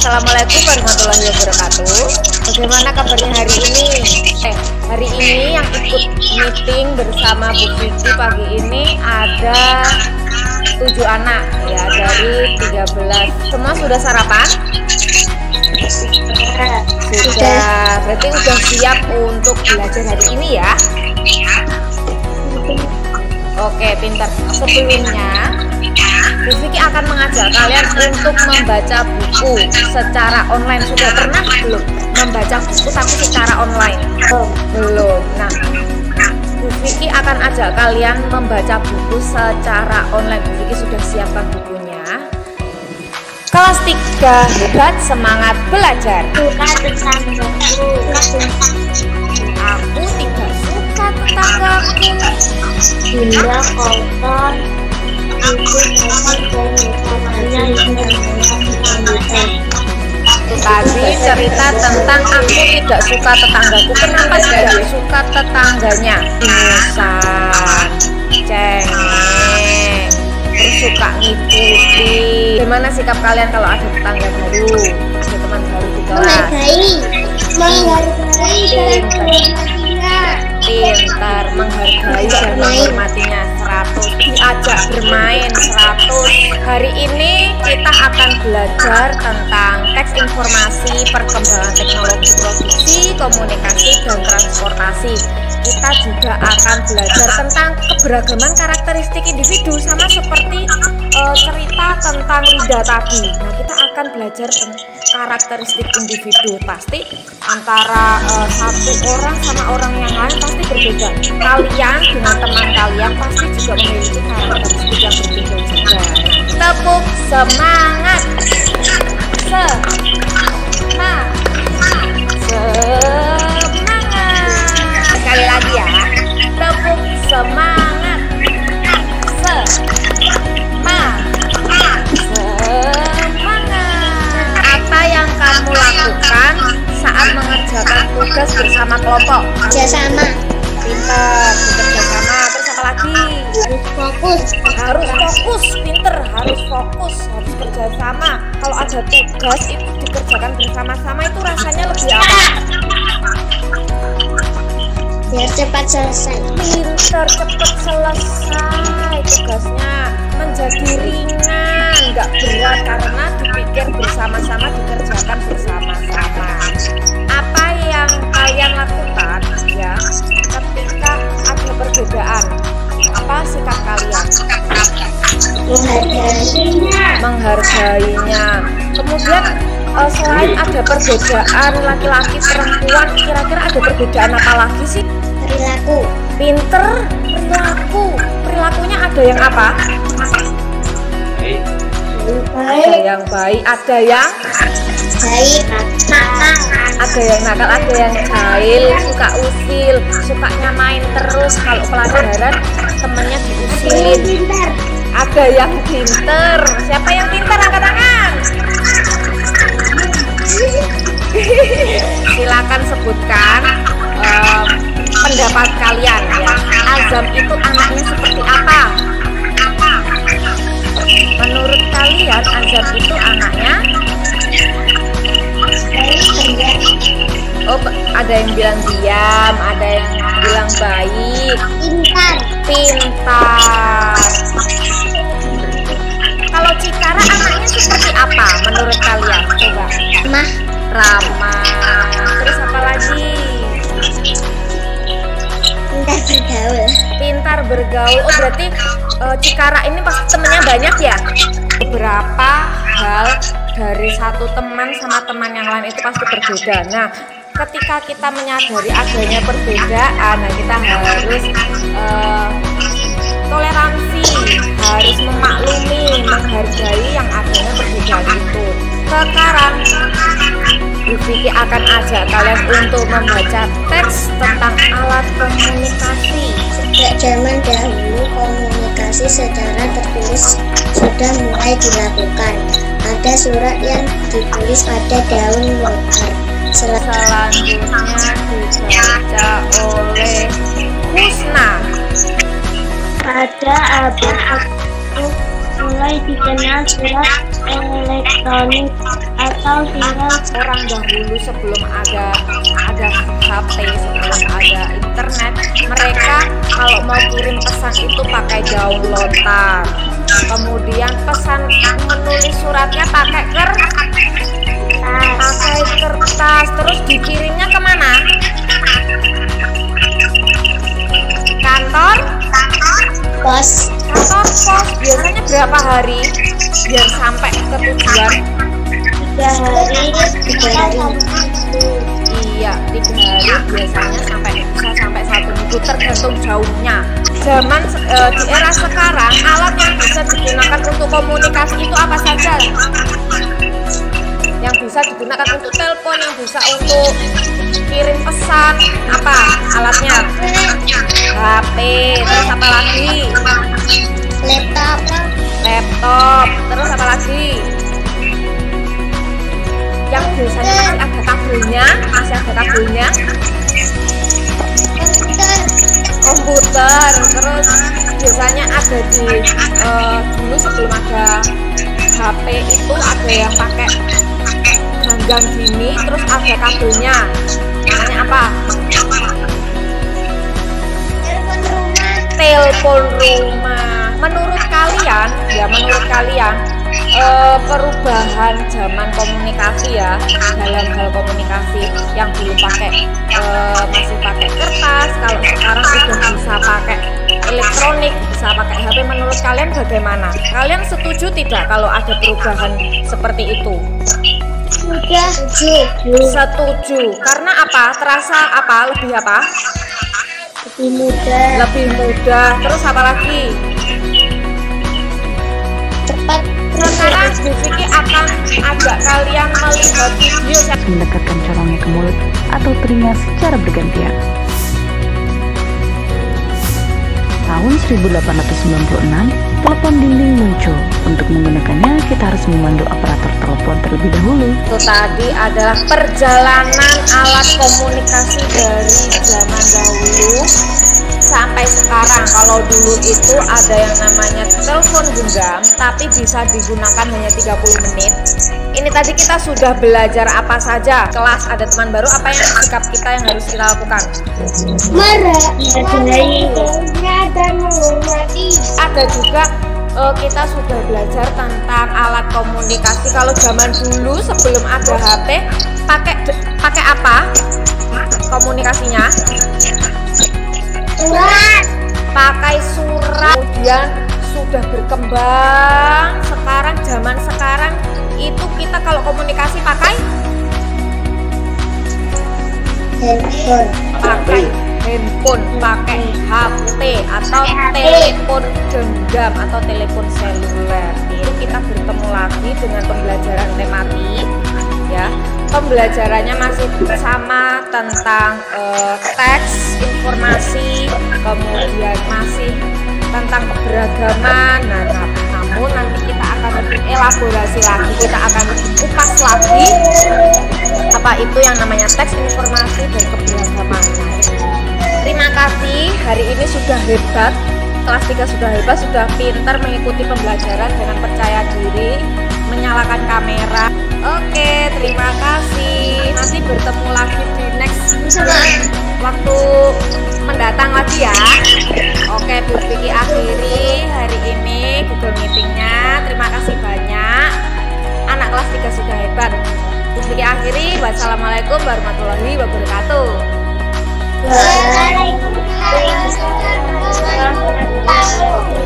Assalamualaikum warahmatullahi wabarakatuh. Bagaimana kabarnya hari ini? Hari ini yang ikut meeting bersama Bu Vicky pagi ini ada 7 anak ya dari 13. Semua sudah sarapan? Sudah. Berarti udah siap untuk belajar hari ini ya? Oke, pintar. Sebelumnya Bu Vicky akan mengajak kalian untuk membaca buku secara online. Sudah pernah belum membaca buku tapi secara online? Belum. Nah, Bu Vicky akan ajak kalian membaca buku secara online. Bu Vicky sudah siapkan bukunya. Kelas 3, Hebat Semangat Belajar. Aku tidak suka tetanggaku. Bila kotor itu tadi cerita tentang aku tidak suka tetanggaku. Kenapa tidak suka tetangganya? Ingusan, cengeng, terus suka ngikutin. Gimana sikap kalian kalau ada tetangga baru, ada teman baru di kelas? Pintar, menghargai dan menghormatinya 100, diajak bermain 100. Hari ini kita akan belajar tentang teks informasi, perkembangan teknologi produksi, komunikasi, dan transportasi. Kita juga akan belajar tentang keberagaman karakteristik individu, sama seperti cerita tentang lidah tadi. Nah, kita akan belajar tentang karakteristik individu. Pasti antara satu orang sama orang yang lain pasti berbeda. Kalian dengan teman kalian pasti juga memiliki karakteristik yang berbeda juga. Tepuk semangat. Semangat. Sekali lagi ya. Tepuk semangat. Apa yang kamu lakukan saat mengerjakan tugas bersama kelompok? Kerjasama. Pinter, bekerjasama. Terus apa lagi? Harus fokus, pinter, harus fokus, harus kerjasama. Kalau ada tugas itu dikerjakan bersama-sama, itu rasanya lebih apa? Biar cepat selesai. Pinter, cepat selesai tugasnya, menjadi ringan, nggak berat karena dipikir bersama-sama, dikerjakan bersama-sama. Apa yang kalian lakukan ya ketika ada perbedaan? Apa sikap kalian? Menghargainya. Kemudian selain ada perbedaan laki-laki perempuan, kira-kira ada perbedaan apa lagi sih? Perilaku. Pinter, perilaku. Perilakunya ada yang apa? Ada yang baik, ada yang nakal. ada yang nakal, ada yang jahil, suka usil, sukanya main terus. Kalau pelajaran temennya diusilin. Ada yang pinter. Siapa yang pinter? Angkat tangan. Silakan sebutkan pendapat kalian ya. Azam itu anaknya seperti apa? Menurut kalian Azam itu anaknya? Oh, ada yang bilang diam, ada yang bilang baik. Pintar. Kalau Cikara anaknya seperti apa menurut kalian? Coba. Ramah. Terus apa lagi? Pintar bergaul. Oh, berarti Cikara ini pasti temennya banyak ya? Beberapa hal dari satu teman sama teman yang lain itu pasti berbeda. Nah, ketika kita menyadari adanya perbedaan, nah kita harus toleransi, harus memaklumi, menghargai yang adanya perbedaan itu. Sekarang Bu Vicky akan ajak kalian untuk membaca teks tentang alat komunikasi. Sejak zaman dahulu, komunikasi secara tertulis sudah mulai dilakukan. Ada surat yang ditulis pada daun logam. Selanjutnya dibaca oleh Husna. Pada abad itu mulai dikenal surat elektronik atau tinggal orang dahulu sebelum ada HP, sebelum ada internet, mereka kalau mau kirim pesan itu pakai downloadan, kemudian pesan menulis suratnya pakai kertas, terus dikirimnya kemana? Kantor pos. Biasanya berapa hari biar sampai ke tujuan? 3 hari. Iya, 3 hari biasanya bisa sampai 1 minggu, tergantung jauhnya. Zaman di era sekarang, alat yang bisa digunakan untuk komunikasi itu apa saja? Yang bisa digunakan untuk telepon, yang bisa untuk kirim pesan, apa alatnya? HP, terus apa lagi? Laptop, terus apa lagi? Yang biasanya masih ada kabelnya, komputer, terus biasanya ada di dulu sebelum ada HP itu ada yang pakai ganggang gini, terus ada kabelnya, namanya apa? Telepon rumah. Menurut kalian perubahan zaman komunikasi ya, dalam hal komunikasi yang dulu masih pakai kertas, kalau sekarang sudah bisa pakai elektronik, bisa pakai HP, menurut kalian bagaimana? Kalian setuju tidak kalau ada perubahan seperti itu? Setuju. Karena apa? Terasa apa? Lebih apa? Lebih mudah. Terus apa lagi? Cepat. Sekarang Bu Vicky akan ajak kalian melihat video mendekatkan corongnya ke mulut atau telinga secara bergantian. Tahun 1896, telepon dinding muncul. Untuk menggunakannya, kita harus memandu aparatur telepon terlebih dahulu. Itu tadi adalah perjalanan alat komunikasi dari zaman dahulu sampai sekarang. Kalau dulu itu ada yang namanya telepon genggam, tapi bisa digunakan hanya 30 menit. Ini tadi kita sudah belajar apa saja. Kelas ada teman baru, apa yang sikap kita yang harus kita lakukan? Marah. Ada juga kita sudah belajar tentang alat komunikasi. Kalau zaman dulu sebelum ada HP, pakai apa komunikasinya? Surat. Pakai surat. Kemudian sudah berkembang, zaman sekarang itu kita kalau komunikasi pakai handphone, pakai HP atau telepon genggam atau telepon seluler. Itu kita bertemu lagi dengan pembelajaran tematik ya. Pembelajarannya masih sama tentang teks, informasi, kemudian masih tentang keberagaman. Namun nanti kita akan lebih elaborasi lagi, kita akan kupas lagi apa itu yang namanya teks, informasi, dan keberagaman. Terima kasih, hari ini sudah hebat, kelas 3 sudah hebat, sudah pintar mengikuti pembelajaran dengan percaya diri, menyalakan kamera. Oke, terima kasih. Nanti bertemu lagi di next waktu mendatang lagi ya. Oke, Bu Vicky akhiri hari ini Google Meeting-nya. Terima kasih banyak. Anak kelas 3 sudah hebat. Bu Vicky akhiri. Wassalamualaikum warahmatullahi wabarakatuh. Waalaikumsalam warahmatullahi wabarakatuh.